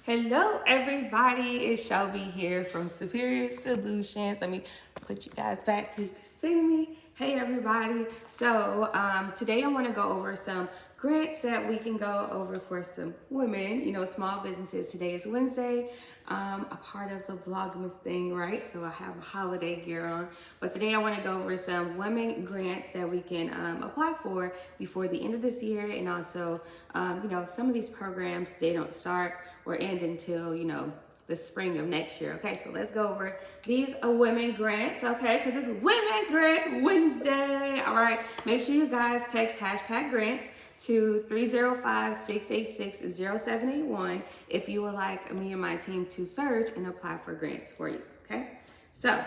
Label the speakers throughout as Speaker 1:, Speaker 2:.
Speaker 1: Hello, everybody. It's Shelby here from Superior Solutions. Let me put you guys back so you can see me. Hey, everybody. So today I want to go over some grants that we can go over for some women, small businesses. Today is Wednesday, a part of the Vlogmas thing, right? So I have a holiday gear on. But today I want to go over some women grants that we can apply for before the end of this year. And also, some of these programs, they don't start or end until, the spring of next year. Okay, so let's go over these women grants, okay, because it's Women Grant Wednesday. All right, make sure you guys text hashtag grants to 305-686-0781 if you would like me and my team to search and apply for grants for you, okay? So,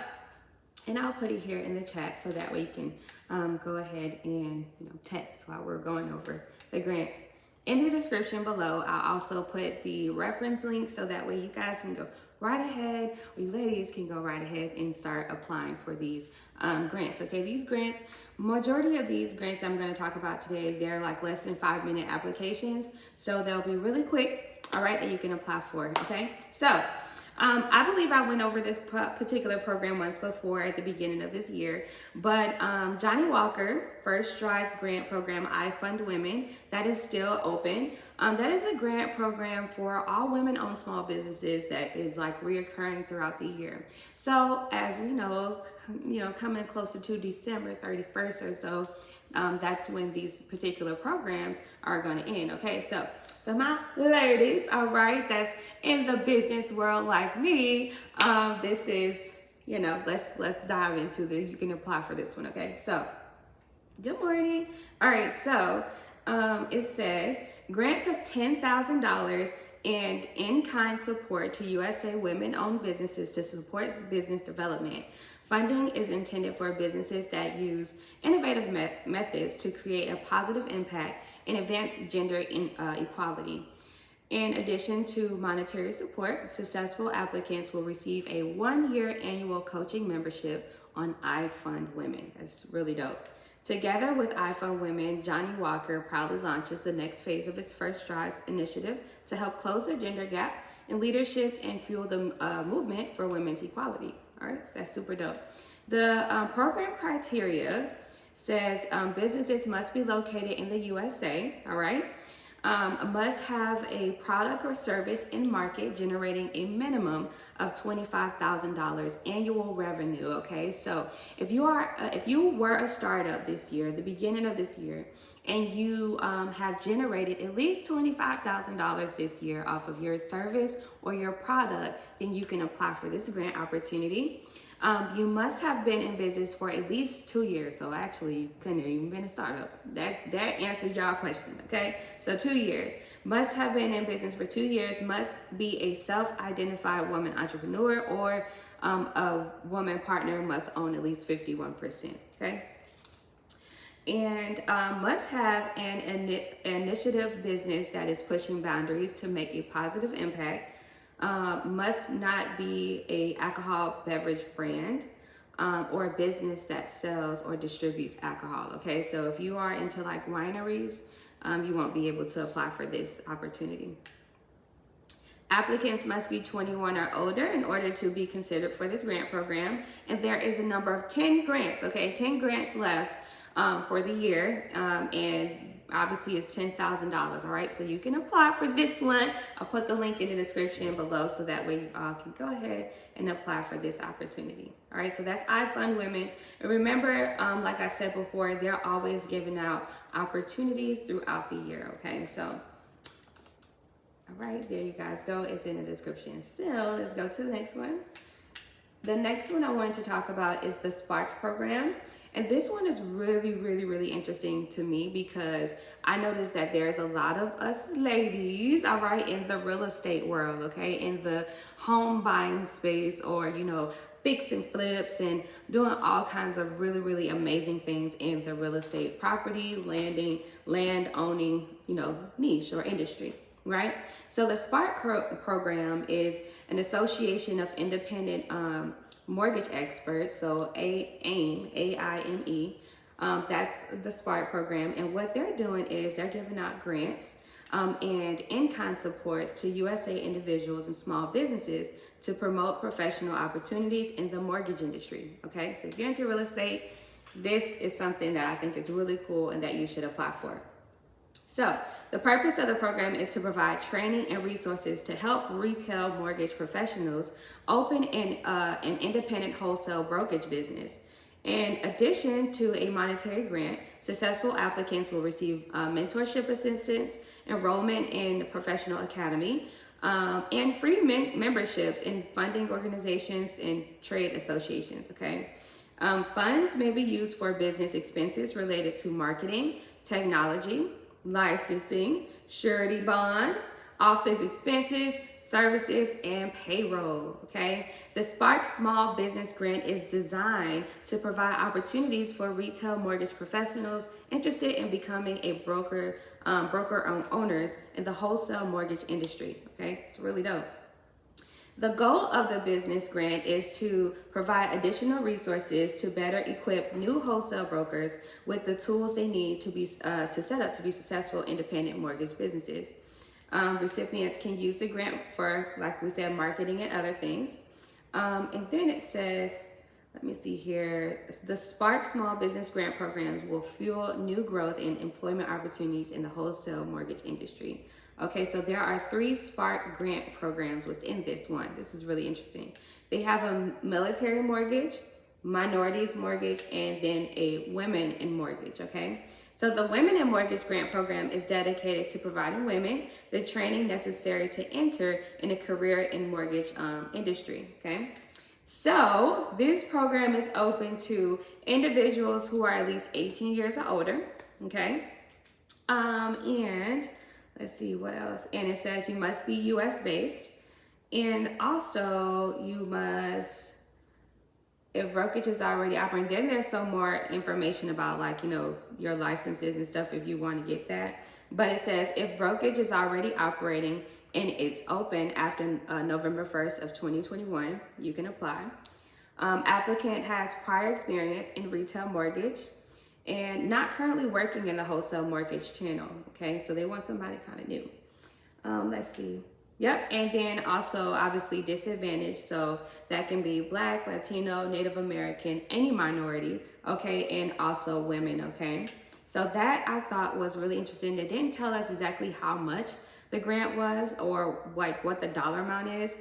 Speaker 1: and I'll put it here in the chat so that way you can go ahead and text while we're going over the grants. In the description below, I'll also put the reference link so that way you guys can go right ahead, or you ladies can go right ahead and start applying for these grants. Okay, these grants, majority of these grants I'm going to talk about today, they're like less than 5-minute applications. So they'll be really quick, all right, that you can apply for, okay? So, I believe I went over this particular program once before at the beginning of this year, but Johnny Walker First Strides Grant Program, I Fund Women, that is still open. That is a grant program for all women-owned small businesses that is like reoccurring throughout the year. So as we know, coming closer to December 31st or so, that's when these particular programs are going to end. Okay, so for my ladies, all right, that's in the business world like me, this is, let's dive into you can apply for this one, okay? So, good morning. All right, so it says grants of $10,000 and in-kind support to USA women-owned businesses to support business development. Funding is intended for businesses that use innovative methods to create a positive impact and advance gender equality. In addition to monetary support, successful applicants will receive a 1-year annual coaching membership on I Fund Women. That's really dope. Together with I Fund Women, Johnny Walker proudly launches the next phase of its First Strides initiative to help close the gender gap in leaderships and fuel the movement for women's equality. All right, that's super dope. The program criteria says businesses must be located in the USA, all right? Must have a product or service in market generating a minimum of $25,000 annual revenue, okay? So if you were a startup this year, the beginning of this year, and you have generated at least $25,000 this year off of your service or your product, then you can apply for this grant opportunity. You must have been in business for at least 2 years. So actually, you couldn't have even been a startup. That answers y'all question, okay? So 2 years. Must have been in business for 2 years. Must be a self-identified woman entrepreneur, or a woman partner must own at least 51%, okay? And must have an initiative business that is pushing boundaries to make a positive impact. Must not be a alcohol beverage brand or a business that sells or distributes alcohol. Okay, so if you are into like wineries, you won't be able to apply for this opportunity. Applicants must be 21 or older in order to be considered for this grant program. And there is a number of 10 grants, okay, 10 grants left for the year. And obviously it's $10,000, all right? So you can apply for this one. I'll put the link in the description below so that way you all can go ahead and apply for this opportunity. All right, so that's I Fund Women. And remember, like I said before, they're always giving out opportunities throughout the year, okay? So, all right, there you guys go. It's in the description. So let's go to the next one. The next one I wanted to talk about is the Spark program. And this one is really, really, really interesting to me because I noticed that there's a lot of us ladies, all right, in the real estate world, okay, in the home buying space, or, fix and flips and doing all kinds of really, really amazing things in the real estate property, land owning, niche or industry. Right? So the Spark program is an association of independent mortgage experts. So AIME, A-I-M-E. That's the Spark program. And what they're doing is they're giving out grants and in-kind supports to USA individuals and small businesses to promote professional opportunities in the mortgage industry. Okay, so if you're into real estate, this is something that I think is really cool and that you should apply for. So the purpose of the program is to provide training and resources to help retail mortgage professionals open an independent wholesale brokerage business. In addition to a monetary grant, successful applicants will receive mentorship assistance, enrollment in professional academy, and free memberships in funding organizations and trade associations, okay? Funds may be used for business expenses related to marketing, technology, licensing, surety bonds, office expenses, services, and payroll, okay? The Spark Small Business Grant is designed to provide opportunities for retail mortgage professionals interested in becoming a broker owners in the wholesale mortgage industry, okay? It's really dope. The goal of the business grant is to provide additional resources to better equip new wholesale brokers with the tools they need to set up to be successful independent mortgage businesses. Recipients can use the grant for, like we said, marketing and other things. And then it says, let me see here, the Spark Small Business Grant programs will fuel new growth and employment opportunities in the wholesale mortgage industry. Okay, so there are 3 Spark grant programs within this one. This is really interesting. They have a military mortgage, minorities mortgage, and then a women in mortgage, okay? So the Women in Mortgage Grant Program is dedicated to providing women the training necessary to enter in a career in mortgage industry, okay? So this program is open to individuals who are at least 18 years or older, okay? And let's see what else. And it says you must be US based. And also you must, if brokerage is already operating, then there's some more information about, like, you know, your licenses and stuff if you want to get that. But it says if brokerage is already operating and it's open after November 1st of 2021, you can apply. Applicant has prior experience in retail mortgage and not currently working in the wholesale mortgage channel, okay? So they want somebody kind of new. Let's see. Yep, and then also obviously disadvantaged, so that can be Black, Latino, Native American, any minority, okay, and also women, okay? So that I thought was really interesting. They didn't tell us exactly how much the grant was or like what the dollar amount is.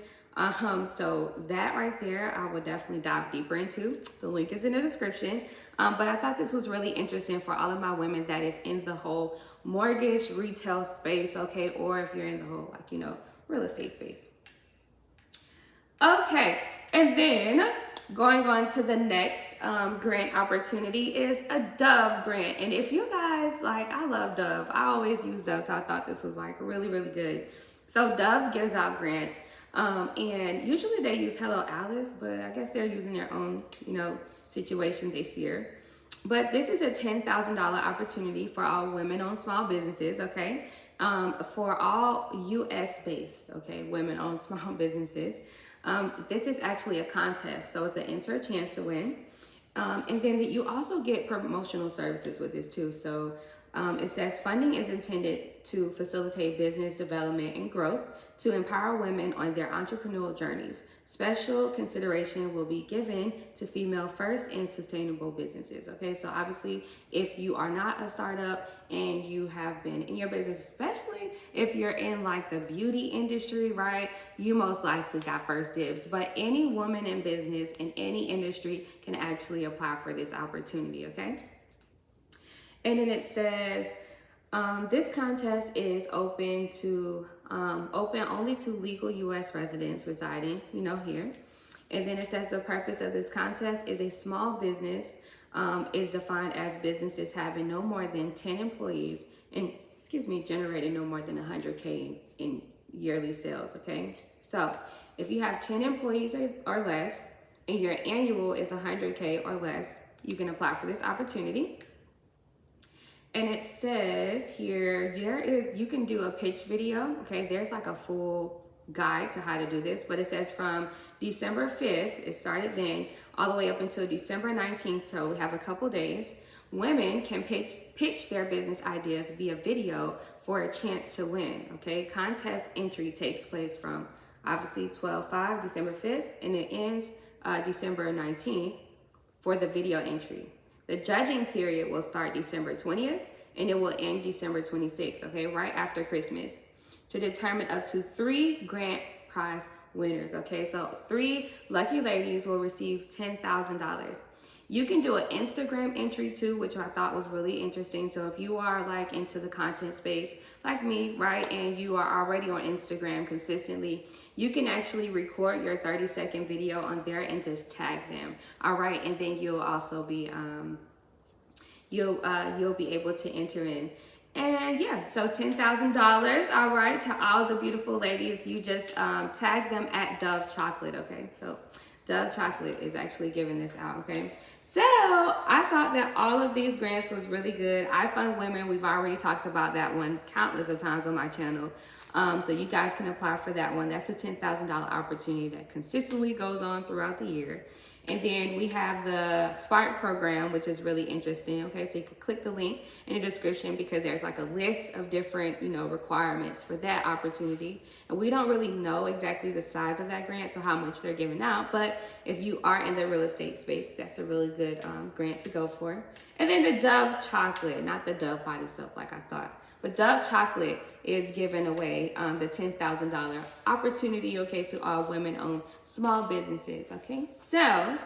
Speaker 1: So that right there, I would definitely dive deeper into. The link is in the description. But I thought this was really interesting for all of my women that is in the whole mortgage retail space, okay? Or if you're in the whole, like, you know, real estate space. Okay, and then going on to the next grant opportunity is a Dove grant. And if you guys, like, I love Dove. I always use Dove, so I thought this was like really, really good. So Dove gives out grants. And usually they use Hello Alice, but I guess they're using their own, you know, situation this year. But this is a $10,000 opportunity for all women-owned small businesses, okay? For all US based, okay, women-owned small businesses. This is actually a contest, so it's an enter chance to win. And then you also get promotional services with this too. So it says funding is intended to facilitate business development and growth to empower women on their entrepreneurial journeys. Special consideration will be given to female first and sustainable businesses. Okay, so obviously if you are not a startup and you have been in your business, especially if you're in like the beauty industry, right, you most likely got first dibs. But any woman in business in any industry can actually apply for this opportunity, okay? And then it says, this contest is open only to legal U.S. residents residing, you know, here. And then it says the purpose of this contest is a small business is defined as businesses having no more than 10 employees and, generating no more than 100K in yearly sales, okay? So if you have 10 employees or less and your annual is 100K or less, you can apply for this opportunity. And it says here, you can do a pitch video, okay? There's like a full guide to how to do this, but it says from December 5th, it started then, all the way up until December 19th, so we have a couple days. Women can pitch their business ideas via video for a chance to win, okay? Contest entry takes place from obviously 12/5, December 5th, and it ends December 19th for the video entry. The judging period will start December 20th and it will end December 26th, okay, right after Christmas, to determine up to 3 grant prize winners, okay? So 3 lucky ladies will receive $10,000. You can do an Instagram entry too, which I thought was really interesting. So if you are like into the content space like me, right, and you are already on Instagram consistently, you can actually record your 30-second video on there and just tag them, all right? And then you'll also be, you'll be able to enter in. And yeah, so $10,000, all right, to all the beautiful ladies. You just tag them at Dove Chocolate, okay? So Dove Chocolate is actually giving this out, okay? So I thought that all of these grants was really good. I Fund Women, we've already talked about that one countless of times on my channel. So you guys can apply for that one. That's a $10,000 opportunity that consistently goes on throughout the year. And then we have the Spark program, which is really interesting. Okay, so you can click the link in the description because there's like a list of different, requirements for that opportunity. And we don't really know exactly the size of that grant, so how much they're giving out. But if you are in the real estate space, that's a really good grant to go for. And then the Dove Chocolate, not the Dove body soap like I thought, but Dove Chocolate is giving away the $10,000 opportunity, okay, to all women-owned small businesses, okay? So,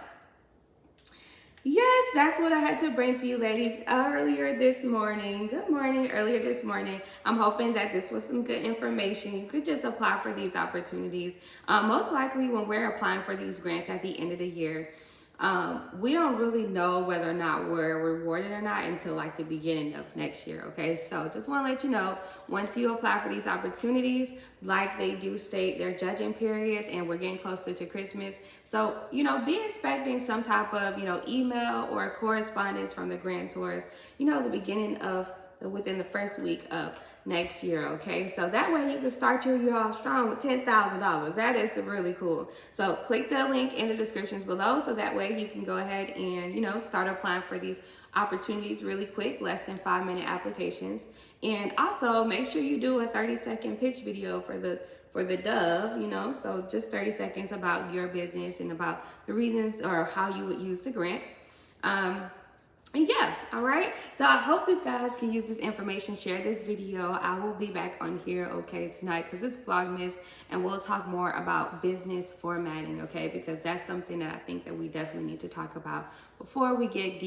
Speaker 1: yes, that's what I had to bring to you ladies earlier this morning. Good morning, earlier this morning. I'm hoping that this was some good information. You could just apply for these opportunities. Most likely when we're applying for these grants at the end of the year, we don't really know whether or not we're rewarded or not until like the beginning of next year, okay? So just want to let you know, once you apply for these opportunities, like they do state, their judging periods, and we're getting closer to Christmas. So, be expecting some type of, email or correspondence from the grantors, the beginning of, within the first week of next year, okay? So that way you can start your year off strong with $10,000. That is really cool. So click the link in the descriptions below so that way you can go ahead and, start applying for these opportunities really quick, less than 5-minute applications. And also make sure you do a 30-second pitch video for the Dove, so just 30 seconds about your business and about the reasons or how you would use the grant. And yeah, all right. So I hope you guys can use this information, share this video. I will be back on here, okay, tonight because it's Vlogmas, and we'll talk more about business formatting, okay, because that's something that I think that we definitely need to talk about before we get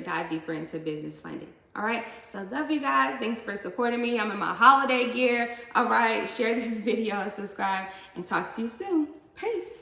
Speaker 1: dive deeper into business funding. All right. So love you guys. Thanks for supporting me. I'm in my holiday gear. All right. Share this video and subscribe, and talk to you soon. Peace.